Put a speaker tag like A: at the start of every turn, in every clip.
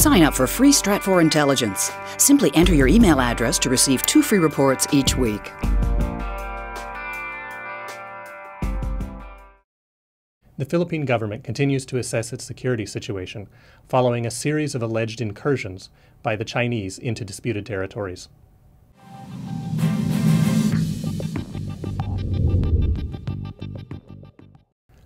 A: Sign up for free Stratfor Intelligence. Simply enter your email address to receive 2 free reports each week.
B: The Philippine government continues to assess its security situation following a series of alleged incursions by the Chinese into disputed territories.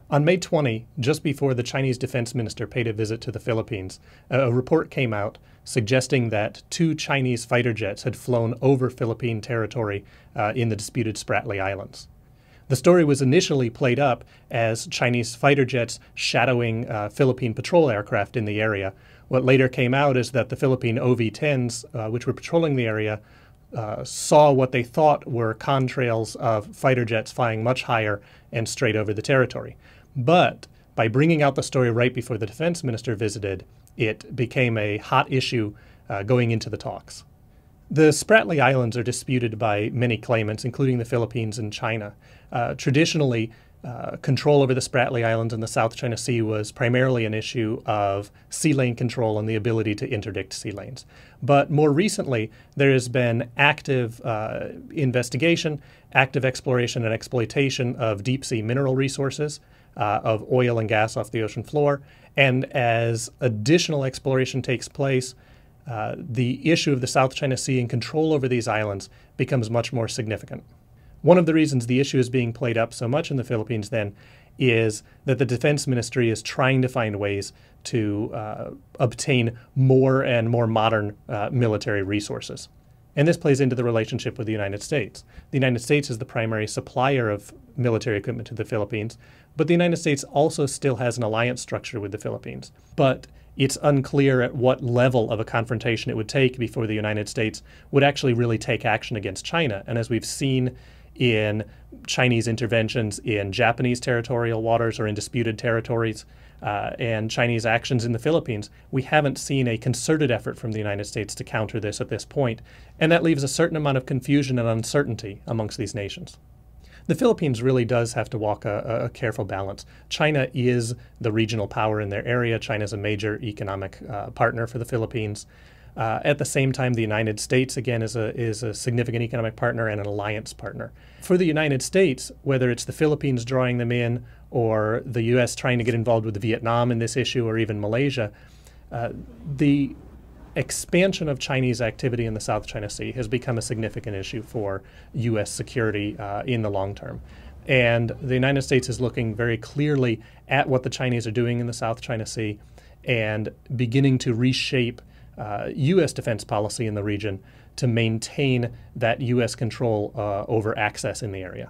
B: On May 20, just before the Chinese defense minister paid a visit to the Philippines, a report came out suggesting that 2 Chinese fighter jets had flown over Philippine territory in the disputed Spratly Islands. The story was initially played up as Chinese fighter jets shadowing Philippine patrol aircraft in the area. What later came out is that the Philippine OV-10s, which were patrolling the area, saw what they thought were contrails of fighter jets flying much higher and straight over the territory. But by bringing out the story right before the defense minister visited, it became a hot issue going into the talks. The Spratly Islands are disputed by many claimants, including the Philippines and China. Traditionally, control over the Spratly Islands in the South China Sea was primarily an issue of sea lane control and the ability to interdict sea lanes. But more recently, there has been active investigation, active exploration and exploitation of deep sea mineral resources, of oil and gas off the ocean floor. And as additional exploration takes place, the issue of the South China Sea and control over these islands becomes much more significant. One of the reasons the issue is being played up so much in the Philippines then is that the Defense Ministry is trying to find ways to obtain more and more modern military resources. And this plays into the relationship with the United States. The United States is the primary supplier of military equipment to the Philippines, but the United States also still has an alliance structure with the Philippines. But it's unclear at what level of a confrontation it would take before the United States would actually really take action against China. And as we've seen in Chinese interventions in Japanese territorial waters or in disputed territories, and Chinese actions in the Philippines, we haven't seen a concerted effort from the United States to counter this at this point, and that leaves a certain amount of confusion and uncertainty amongst these nations. The Philippines really does have to walk a careful balance. China is the regional power in their area. China is a major economic partner for the Philippines. At the same time, the United States, again, is a significant economic partner and an alliance partner. For the United States, whether it's the Philippines drawing them in or the U.S. trying to get involved with Vietnam in this issue or even Malaysia, the expansion of Chinese activity in the South China Sea has become a significant issue for U.S. security in the long term. And the United States is looking very clearly at what the Chinese are doing in the South China Sea and beginning to reshape U.S. defense policy in the region to maintain that U.S. control over access in the area.